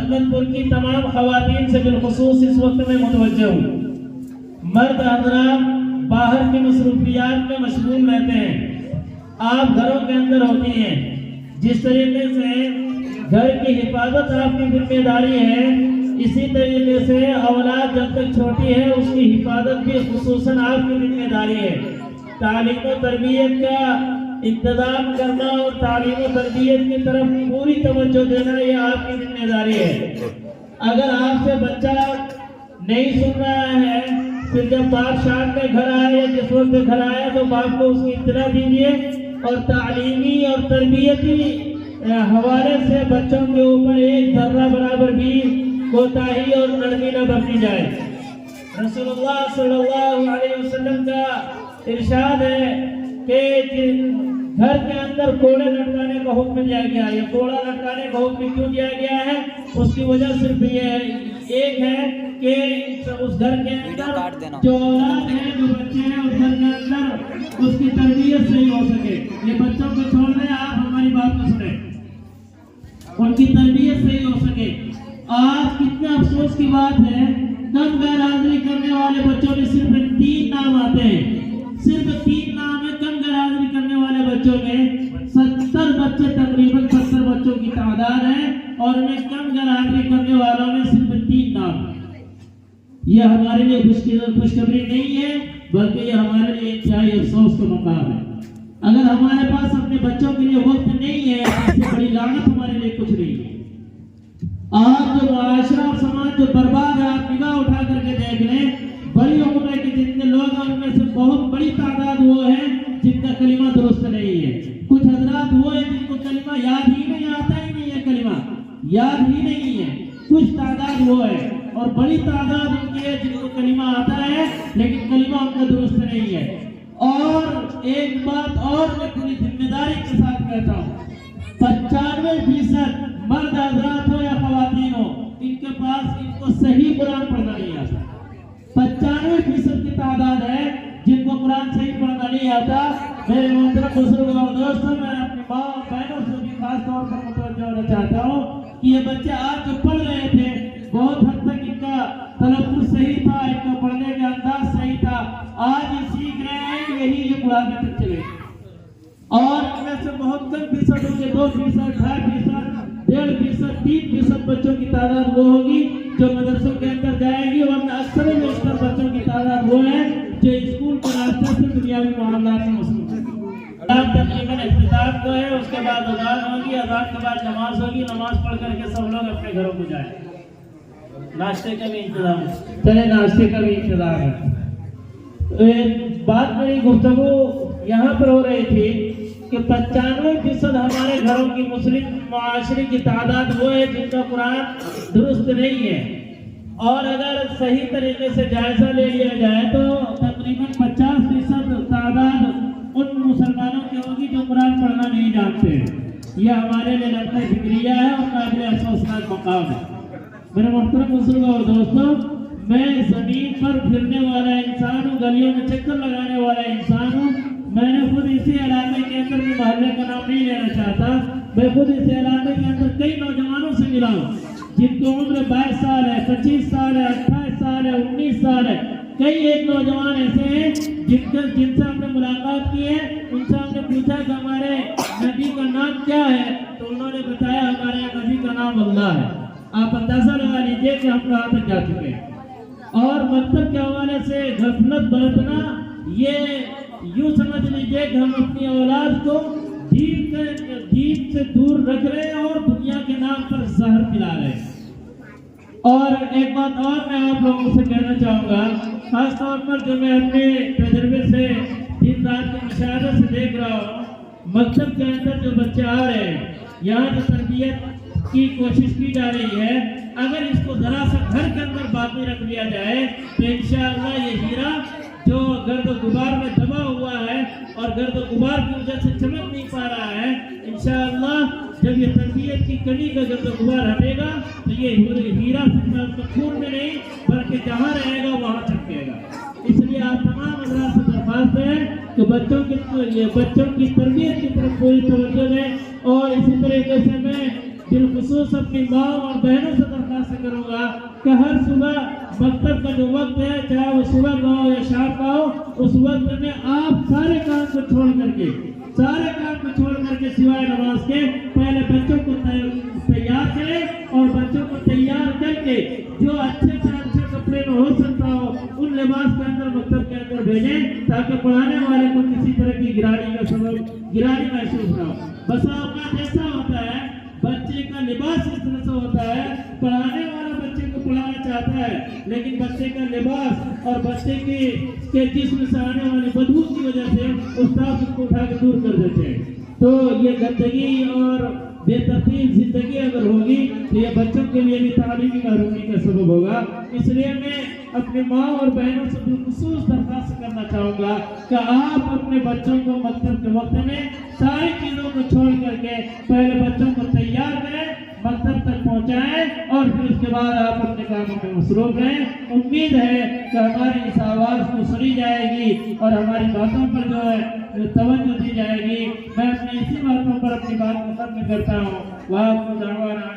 احمد پور کی تمام خواتین سے بالخصوص اس وقت میں متوجہ ہوں۔ مرد حضرات باہر کی مصروفیات میں مشغول رہتے ہیں، آپ گھروں کے اندر ہوتی ہیں، جس طریقے سے گھر کی حفاظت آپ کی ذمہ داری ہے، اسی طریقے سے اولاد جب تک چھوٹی ہے اس کی حفاظت بھی خصوصاً آپ کی ذمہ داری ہے۔ تعلیم و تربیت کا انتظام کرنا اور تعلیم و تربیت کی طرف پوری توجہ دینا یہ آپ کی ذمہ داری ہے۔ اگر آپ سے بچہ نہیں سن رہا ہے، پھر جب باپ شام میں گھر آئے یا جس وقت گھر آئے تو باپ کو اس کی اطلاع دیجیے، اور تعلیمی اور تربیتی حوالے سے بچوں کے اوپر ایک ذرہ برابر بھی کوتاہی اور نرمی نہ برتی جائے۔ رسول اللہ صلی اللہ علیہ وسلم کا ارشاد ہے کہ گھر کے اندر کوڑے لٹکانے کا حکم دیا گیا ہے۔ یہ کوڑا لٹکانے کا حکم کیوں دیا گیا ہے؟ اس کی وجہ صرف یہ ایک ہے کہ اس گھر کے اندر جو اولاد ہے، جو بچے ہیں، اس گھر کے اندر اس کی تربیت صحیح ہو سکے۔ یہ بچوں کو چھوڑ دیں، آپ ہماری بات کو سنیں، ان کی تربیت صحیح ہو سکے۔ آج کتنا افسوس کی بات ہے، کم غیر حاضری کرنے والے بچوں میں صرف 3 نام آتے ہیں، صرف 3 نام ہے کم غیر حاضری کرنے والے بچوں میں۔ 70 بچے، تقریباً 70 بچوں کی تعداد ہے، اور انہیں کم غیر حاضری کرنے والوں میں صرف 3 نام۔ یہ ہمارے لیے خوشخبری نہیں ہے، بلکہ یہ ہمارے لیے انتہائی افسوس کا مقام ہے۔ اگر ہمارے پاس اپنے بچوں کے لیے وقت نہیں ہے، اس سے بڑی لعنت ہمارے لیے کچھ نہیں ہے۔ آج جو معاشرہ اور سماج جو برباد ہے، آپ نگاہ اٹھا کر کے دیکھ لیں، بڑی عمر کے جتنے لوگ ہیں ان میں سے بہت بڑی تعداد وہ ہیں جن کا کلمہ درست نہیں ہے۔ کچھ حضرات وہ ہیں جن کو کلمہ یاد ہی نہیں آتا، ہی نہیں ہے، کلمہ یاد ہی نہیں ہے۔ کچھ تعداد وہ ہے، اور بڑی تعداد ان کی ہے جن کو کلمہ آتا ہے لیکن کلمہ ان کا درست نہیں ہے۔ اور ایک بات اور میں پوری ذمہ داری کے ساتھ کہتا ہوں، 95% مرد حضرات ہو یا خواتین ہو، ان کے پاس ان کو صحیح قرآن پڑھنا نہیں آتا۔ 95% کی تعداد ہے جن کو قرآن صحیح پڑھنا نہیں آتا۔ میرے محترم بزرگ اور دوستوں، میں اپنی ماں اور بہنوں سے بھی خاص طور پر متوجہ ہونا چاہتا ہوں کہ یہ بچے آج جو پڑھ رہے تھے، بہت حد تک ان کا تلفظ صحیح تھا، ان کا پڑھنے کا انداز صحیح تھا، آج یہ سیکھ رہے ہیں، یہی یہ قرآن تک چلے، اور ان میں سے بہت کم فیصد ہوں گے، 2%، 2.5%، 1.5%، 3% بچوں کی تعداد وہ ہوگی جو مدرسوں کے اندر جائے گی، ورنہ اکثر و بیشتر بچوں کی تعداد وہ ہے جو اسکول کے راستے سے دنیاوی معاملات میں مصروف ہے۔ تقریباً اختتام کو ہے، اس کے بعد اذان ہوگی، اذان کے بعد نماز ہوگی، نماز پڑھ کر کے سب لوگ اپنے گھروں کو جائیں۔ ناشتے کا بھی انتظام ہے، چلے ناشتے کا بھی انتظام ہے۔ بات میری گفتگو یہاں پر ہو رہی تھی کہ 95% ہمارے گھروں کی مسلم معاشرے کی تعداد وہ ہے جن کا قرآن درست نہیں ہے، اور اگر صحیح طریقے سے جائزہ لے لیا جائے تو تقریباً 50% تعداد ان مسلمانوں کی ہوگی جو قرآن پڑھنا نہیں جانتے۔ یہ ہمارے لیے لڑکا فکریہ ہے اور قابل افسوسناک مقام ہے۔ میرے محترم بزرگوں اور دوستوں، میں زمین پر پھرنے والا انسان ہوں، گلیوں میں چکر لگانے والا انسان ہوں۔ میں نے خود اسی علاقے کے اندر بھی محلے کا نام نہیں لینا چاہتا، میں خود اس علاقے کے اندر کئی نوجوانوں سے ملا ہوں جن کی عمر 22 سال ہے، 25 سال ہے، 28 سال ہے، 19 سال ہے۔ کئی ایک نوجوان ایسے ہیں جن سے ہم نے ملاقات کی ہے، ان سے ہم نے پوچھا کہ ہمارے نبی کا نام کیا ہے، تو انہوں نے بتایا ہمارے نبی کا نام اللہ ہے۔ آپ اندازہ لگا لیجئے کہ ہم کہاں تک جا چکے ہیں۔ اور مکتب کے حوالے سے غفلت برتنا، یہ یوں سمجھ لیجئے کہ ہم اپنی اولاد کو دین سے دور رکھ رہے ہیں اور دنیا کے نام پر زہر پلا رہے ہیں۔ اور ایک بات اور میں آپ لوگوں سے کہنا چاہوں گا، خاص طور پر جو میں اپنے تجربے سے دن رات کے مشاہدے سے دیکھ رہا ہوں، مکتب کے اندر جو بچے آ رہے ہیں، یہاں جو تربیت کی کوشش کی جا رہی ہے، اگر اس کو ذرا سا گھر کے اندر باقی رکھ لیا جائے تو انشاءاللہ یہ ہیرا جو گرد و غبار میں دبا ہوا ہے اور گرد و غبار کی وجہ سے چمک نہیں پا رہا ہے، انشاءاللہ جب یہ تربیت کی کمی کا گرد و غبار ہٹے گا تو یہ ہیرا صرف خون میں نہیں بلکہ جہاں رہے گا وہاں چمکے گا۔ اس لیے آپ تمام حضرات سے درخواست ہے کہ بچوں کی تربیت کی طرف پوری توجہ دیں، اور اسی طریقے سے میں بالخصوص اپنی ماں اور بہنوں سے درخواست کروں گا کہ ہر صبح مکتب کا جو وقت ہے، چاہے وہ صبح کا ہو یا شام کا ہو، اس وقت میں آپ سارے کام کو چھوڑ کر کے سوائے نماز کے پہلے بچوں کو تیار کریں اور بچوں کو تیار کر کے جو اچھے سے اچھے کپڑے میں ہو سکتا ہو ان لباس کے اندر مکتب کے اندر بھیجیں، تاکہ پڑھانے والے کو کسی طرح کی گرانی محسوس نہ ہو۔ بسا اوقات ایسا ہوتا ہے بچے کا لباس اس طرح سے ہوتا ہے، پڑھانے والا بچے کو پڑھانا چاہتا ہے لیکن بچے کا لباس اور بچے کے جسم سے آنے والی بدبو کی وجہ سے استاد اس کو اٹھا کے دور کر دیتے ہیں۔ تو یہ گندگی اور بے ترتیب زندگی اگر ہوگی تو یہ بچوں کے لیے بھی تعلیمی محرومی کا سبب ہوگا۔ اس لیے میں اپنے ماں اور بہنوں سے بالخصوص درخواست کرنا چاہوں گا کہ آپ اپنے بچوں کو مکتب کے وقت میں ساری چیزوں کو چھوڑ کر کے پہلے بچوں کو تیار کریں، مکتب تک پہنچائیں اور پھر اس کے بعد آپ اپنے کاموں میں مصروف رہیں۔ امید ہے کہ ہماری اس آواز کو سنی جائے گی اور ہماری باتوں پر جو ہے توجہ دی جائے گی۔ میں اپنی اسی باتوں پر اپنی بات ختم کرتا ہوں۔ وآخر دعوانا